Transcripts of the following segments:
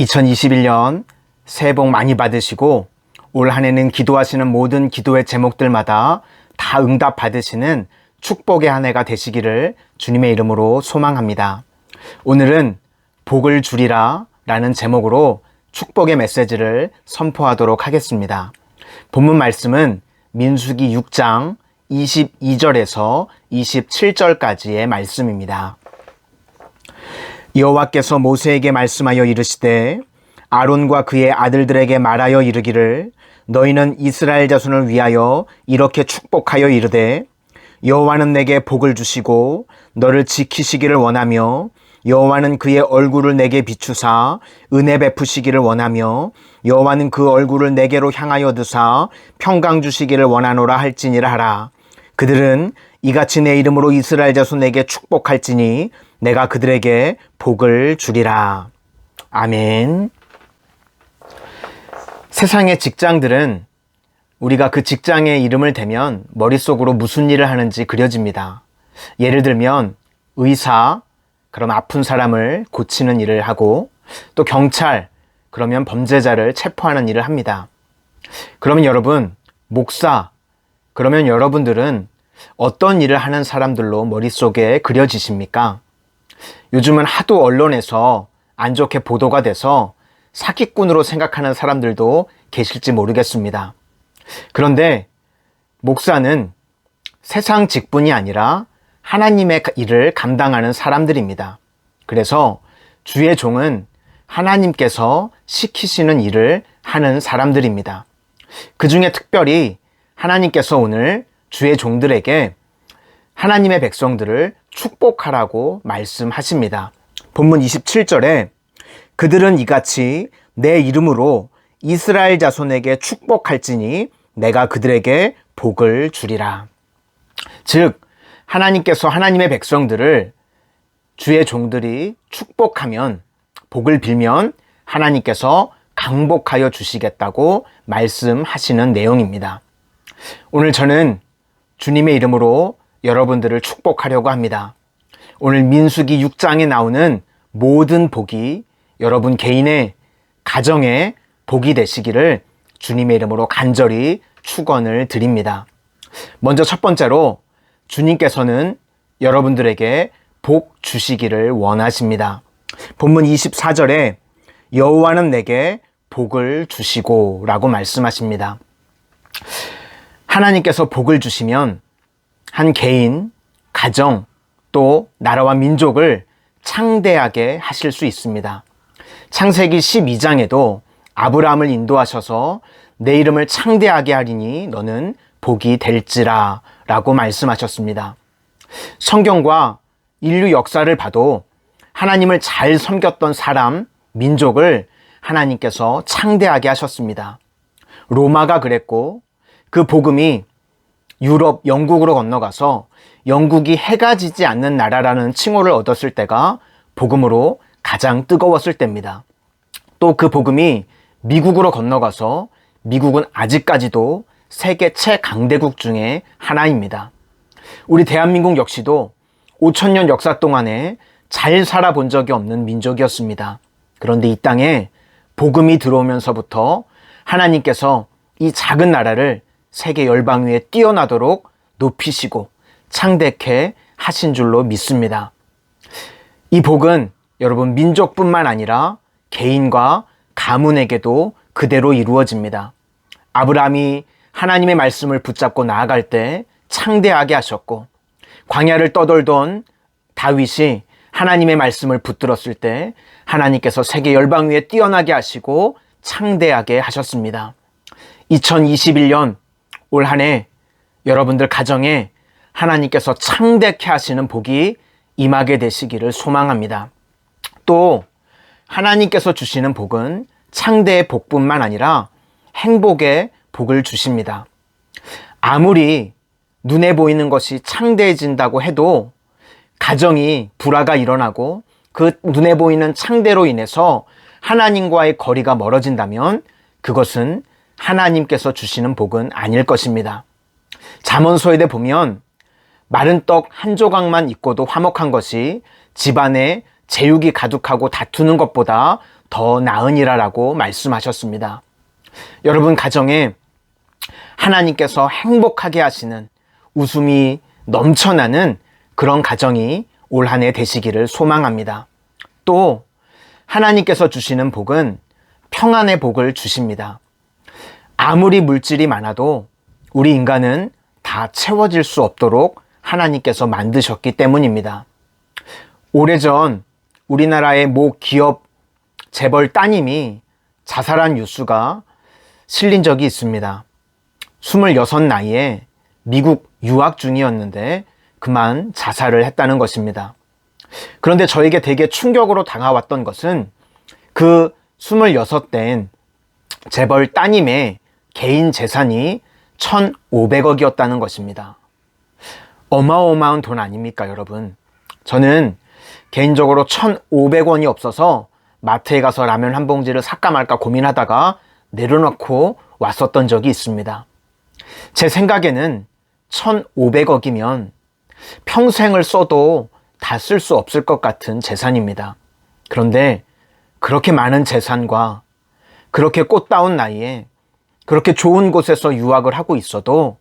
2021년 새해 복 많이 받으시고 올 한 해는 기도하시는 모든 기도의 제목들마다 다 응답 받으시는 축복의 한 해가 되시기를 주님의 이름으로 소망합니다. 오늘은 복을 주리라 라는 제목으로 축복의 메시지를 선포하도록 하겠습니다. 본문 말씀은 민수기 6장 22절에서 27절까지의 말씀입니다. 여호와께서 모세에게 말씀하여 이르시되 아론과 그의 아들들에게 말하여 이르기를 너희는 이스라엘 자손을 위하여 이렇게 축복하여 이르되 여호와는 내게 복을 주시고 너를 지키시기를 원하며 여호와는 그의 얼굴을 내게 비추사 은혜 베푸시기를 원하며 여호와는 그 얼굴을 내게로 향하여 드사 평강 주시기를 원하노라 할지니라 하라. 그들은 이같이 내 이름으로 이스라엘 자손에게 축복할지니 내가 그들에게 복을 주리라. 아멘. 세상의 직장들은 우리가 그 직장의 이름을 대면 머릿속으로 무슨 일을 하는지 그려집니다. 예를 들면 의사, 그럼 아픈 사람을 고치는 일을 하고, 또 경찰, 그러면 범죄자를 체포하는 일을 합니다. 그러면 여러분, 목사, 그러면 여러분들은 어떤 일을 하는 사람들로 머릿속에 그려지십니까? 요즘은 하도 언론에서 안 좋게 보도가 돼서 사기꾼으로 생각하는 사람들도 계실지 모르겠습니다. 그런데 목사는 세상 직분이 아니라 하나님의 일을 감당하는 사람들입니다. 그래서 주의 종은 하나님께서 시키시는 일을 하는 사람들입니다. 그 중에 특별히 하나님께서 오늘 주의 종들에게 하나님의 백성들을 축복하라고 말씀하십니다. 본문 27절에 그들은 이같이 내 이름으로 이스라엘 자손에게 축복할지니 내가 그들에게 복을 주리라. 즉 하나님께서 하나님의 백성들을 주의 종들이 축복하면, 복을 빌면 하나님께서 강복하여 주시겠다고 말씀하시는 내용입니다. 오늘 저는 주님의 이름으로 여러분들을 축복하려고 합니다. 오늘 민수기 6장에 나오는 모든 복이 여러분 개인의 가정에 복이 되시기를 주님의 이름으로 간절히 축원을 드립니다. 먼저 첫 번째로 주님께서는 여러분들에게 복 주시기를 원하십니다. 본문 24절에 여호와는 내게 복을 주시고 라고 말씀하십니다. 하나님께서 복을 주시면 한 개인, 가정, 또 나라와 민족을 창대하게 하실 수 있습니다. 창세기 12장에도 아브라함을 인도하셔서 내 이름을 창대하게 하리니 너는 복이 될지라 라고 말씀하셨습니다. 성경과 인류 역사를 봐도 하나님을 잘 섬겼던 사람, 민족을 하나님께서 창대하게 하셨습니다. 로마가 그랬고 그 복음이 유럽, 영국으로 건너가서 영국이 해가 지지 않는 나라라는 칭호를 얻었을 때가 복음으로 가장 뜨거웠을 때입니다. 또 그 복음이 미국으로 건너가서 미국은 아직까지도 세계 최강대국 중에 하나입니다. 우리 대한민국 역시도 5,000년 역사 동안에 잘 살아본 적이 없는 민족이었습니다. 그런데 이 땅에 복음이 들어오면서부터 하나님께서 이 작은 나라를 세계 열방 위에 뛰어나도록 높이시고 창대케 하신 줄로 믿습니다. 이 복은 여러분 민족뿐만 아니라 개인과 가문에게도 그대로 이루어집니다. 아브라함이 하나님의 말씀을 붙잡고 나아갈 때 창대하게 하셨고, 광야를 떠돌던 다윗이 하나님의 말씀을 붙들었을 때 하나님께서 세계 열방 위에 뛰어나게 하시고 창대하게 하셨습니다. 2021년 올 한 해 여러분들 가정에 하나님께서 창대케 하시는 복이 임하게 되시기를 소망합니다. 또 하나님께서 주시는 복은 창대의 복뿐만 아니라 행복의 복을 주십니다. 아무리 눈에 보이는 것이 창대해진다고 해도 가정이 불화가 일어나고 그 눈에 보이는 창대로 인해서 하나님과의 거리가 멀어진다면 그것은 하나님께서 주시는 복은 아닐 것입니다. 잠언서에 보면 마른 떡 한 조각만 있고도 화목한 것이 집안에 제육이 가득하고 다투는 것보다 더 나으니라라고 말씀하셨습니다. 여러분 가정에 하나님께서 행복하게 하시는 웃음이 넘쳐나는 그런 가정이 올 한 해 되시기를 소망합니다. 또 하나님께서 주시는 복은 평안의 복을 주십니다. 아무리 물질이 많아도 우리 인간은 다 채워질 수 없도록 하나님께서 만드셨기 때문입니다. 오래전 우리나라의 모 기업 재벌 따님이 자살한 뉴스가 실린 적이 있습니다. 26 나이에 미국 유학 중이었는데 그만 자살을 했다는 것입니다. 그런데 저에게 되게 충격으로 다가왔던 것은 그 26된 재벌 따님의 개인 재산이 1,500억이었다는 것입니다. 어마어마한 돈 아닙니까, 여러분? 저는 개인적으로 1,500원이 없어서 마트에 가서 라면 한 봉지를 살까 말까 고민하다가 내려놓고 왔었던 적이 있습니다. 제 생각에는 1,500억이면 평생을 써도 다 쓸 수 없을 것 같은 재산입니다. 그런데 그렇게 많은 재산과 그렇게 꽃다운 나이에 그렇게 좋은 곳에서 유학을 하고 있어도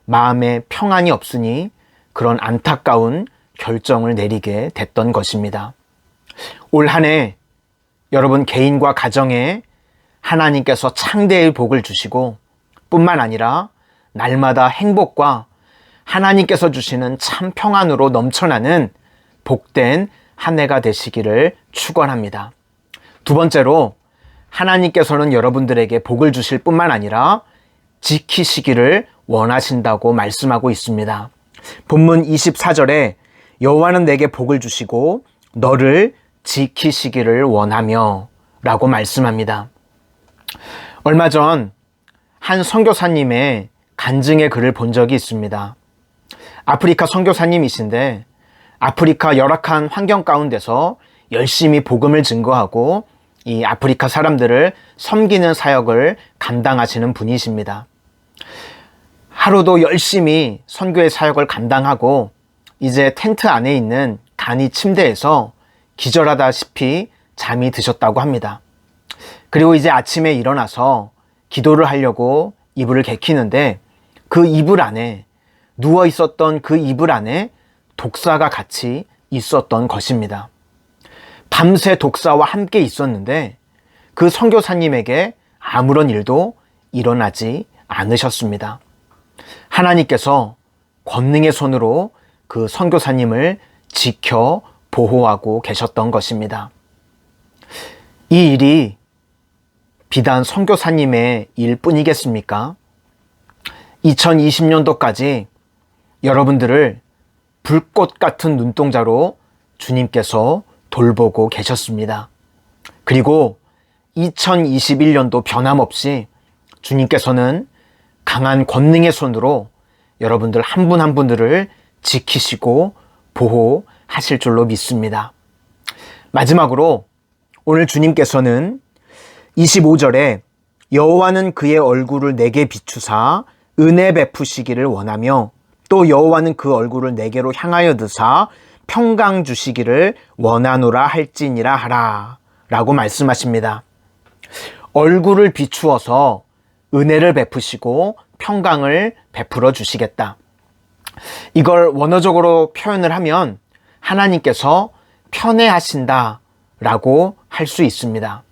마음에 평안이 없으니 그런 안타까운 결정을 내리게 됐던 것입니다. 올 한 해 여러분 개인과 가정에 하나님께서 창대의 복을 주시고 뿐만 아니라 날마다 행복과 하나님께서 주시는 참 평안으로 넘쳐나는 복된 한 해가 되시기를 축원합니다. 두 번째로 하나님께서는 여러분들에게 복을 주실 뿐만 아니라 지키시기를 원하신다고 말씀하고 있습니다. 본문 24절에 여호와는 내게 복을 주시고 너를 지키시기를 원하며 라고 말씀합니다. 얼마 전 한 선교사님의 간증의 글을 본 적이 있습니다. 아프리카 선교사님이신데 아프리카 열악한 환경 가운데서 열심히 복음을 증거하고 이 아프리카 사람들을 섬기는 사역을 감당하시는 분이십니다. 하루도 열심히 선교의 사역을 감당하고 이제 텐트 안에 있는 간이 침대에서 기절하다시피 잠이 드셨다고 합니다. 그리고 이제 아침에 일어나서 기도를 하려고 이불을 개키는데 그 이불 안에 누워 있었던 그 이불 안에 독사가 같이 있었던 것입니다. 밤새 독사와 함께 있었는데 그 선교사님에게 아무런 일도 일어나지 않으셨습니다. 하나님께서 권능의 손으로 그 선교사님을 지켜 보호하고 계셨던 것입니다. 이 일이 비단 선교사님의 일뿐이겠습니까? 2020년도까지 여러분들을 불꽃 같은 눈동자로 주님께서 돌보고 계셨습니다. 그리고 2021년도 변함없이 주님께서는 강한 권능의 손으로 여러분들 한 분 한 분들을 지키시고 보호하실 줄로 믿습니다. 마지막으로 오늘 주님께서는 25절에 여호와는 그의 얼굴을 내게 비추사 은혜 베푸시기를 원하며 또 여호와는 그 얼굴을 내게로 향하여 드사 평강 주시기를 원하노라 할지니라 하라 라고 말씀하십니다. 얼굴을 비추어서 은혜를 베푸시고 평강을 베풀어 주시겠다. 이걸 원어적으로 표현을 하면 하나님께서 편애하신다 라고 할 수 있습니다.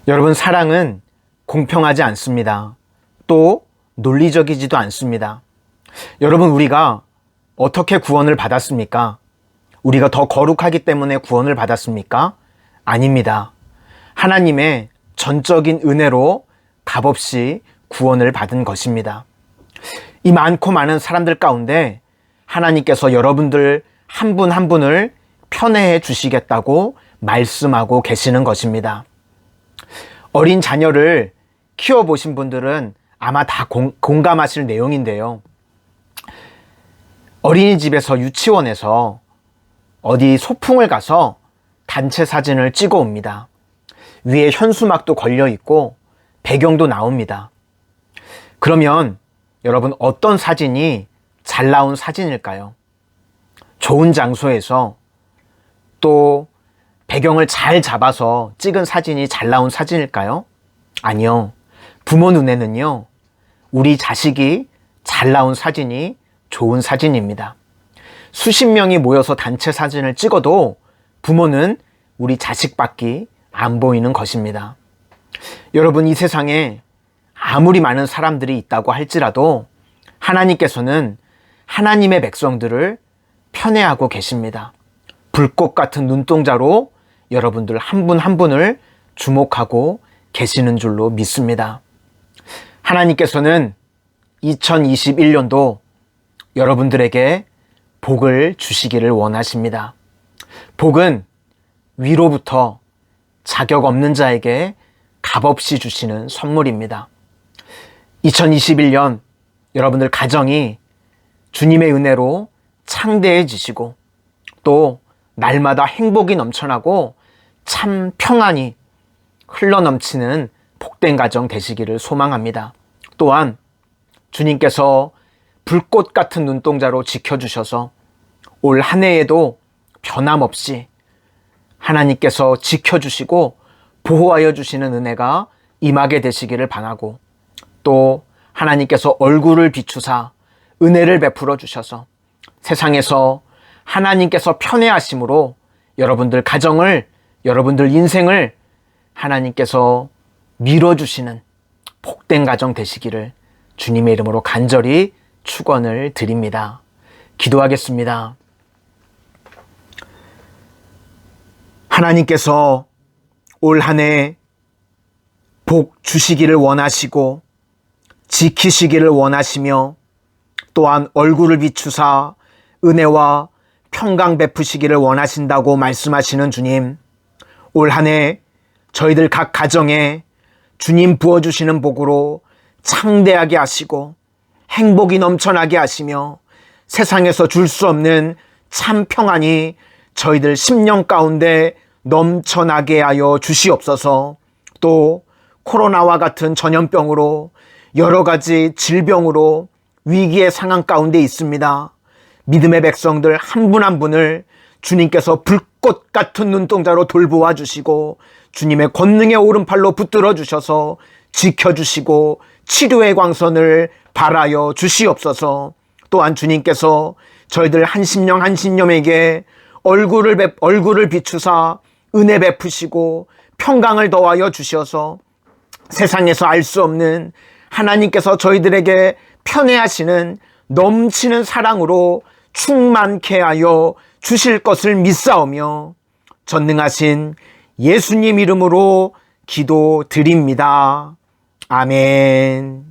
여러분, 사랑은 공평하지 않습니다. 또 논리적이지도 않습니다. 여러분, 우리가 어떻게 구원을 받았습니까? 우리가 더 거룩하기 때문에 구원을 받았습니까? 아닙니다. 하나님의 전적인 은혜로 값없이 구원을 받은 것입니다. 이 많고 많은 사람들 가운데 하나님께서 여러분들 한 분 한 분을 편애해 주시겠다고 말씀하고 계시는 것입니다. 어린 자녀를 키워보신 분들은 아마 다 공감하실 내용인데요. 어린이집에서 유치원에서 어디 소풍을 가서 단체 사진을 찍어 옵니다. 위에 현수막도 걸려 있고 배경도 나옵니다. 그러면 여러분, 어떤 사진이 잘 나온 사진일까요? 좋은 장소에서 또 배경을 잘 잡아서 찍은 사진이 잘 나온 사진일까요? 아니요. 부모 눈에는요, 우리 자식이 잘 나온 사진이 좋은 사진입니다. 수십 명이 모여서 단체 사진을 찍어도 부모는 우리 자식밖에 안 보이는 것입니다. 여러분, 이 세상에 아무리 많은 사람들이 있다고 할지라도 하나님께서는 하나님의 백성들을 편애하고 계십니다. 불꽃 같은 눈동자로 여러분들 한 분 한 분을 주목하고 계시는 줄로 믿습니다. 하나님께서는 2021년도 여러분들에게 복을 주시기를 원하십니다. 복은 위로부터 자격 없는 자에게 값없이 주시는 선물입니다. 2021년 여러분들 가정이 주님의 은혜로 창대해지시고 또 날마다 행복이 넘쳐나고 참 평안이 흘러넘치는 복된 가정 되시기를 소망합니다. 또한 주님께서 불꽃 같은 눈동자로 지켜주셔서 올 한 해에도 변함없이 하나님께서 지켜주시고 보호하여 주시는 은혜가 임하게 되시기를 바라고, 또 하나님께서 얼굴을 비추사 은혜를 베풀어 주셔서 세상에서 하나님께서 편애하심으로 여러분들 가정을, 여러분들 인생을 하나님께서 밀어주시는 복된 가정 되시기를 주님의 이름으로 간절히 축원을 드립니다. 기도하겠습니다. 하나님께서 올 한 해 복 주시기를 원하시고 지키시기를 원하시며 또한 얼굴을 비추사 은혜와 평강 베푸시기를 원하신다고 말씀하시는 주님, 올 한 해 저희들 각 가정에 주님 부어주시는 복으로 창대하게 하시고 행복이 넘쳐나게 하시며 세상에서 줄 수 없는 참 평안이 저희들 심령 가운데 넘쳐나게 하여 주시옵소서. 또 코로나와 같은 전염병으로 여러 가지 질병으로 위기의 상황 가운데 있습니다. 믿음의 백성들 한 분 한 분을 주님께서 불꽃 같은 눈동자로 돌보아 주시고 주님의 권능의 오른팔로 붙들어 주셔서 지켜주시고 치료의 광선을 발하여 주시옵소서. 또한 주님께서 저희들 한 심령 한 심령에게 얼굴을 비추사 은혜 베푸시고 평강을 더하여 주셔서 세상에서 알 수 없는 하나님께서 저희들에게 편애하시는 넘치는 사랑으로 충만케 하여 주실 것을 믿사오며 전능하신 예수님 이름으로 기도드립니다. 아멘.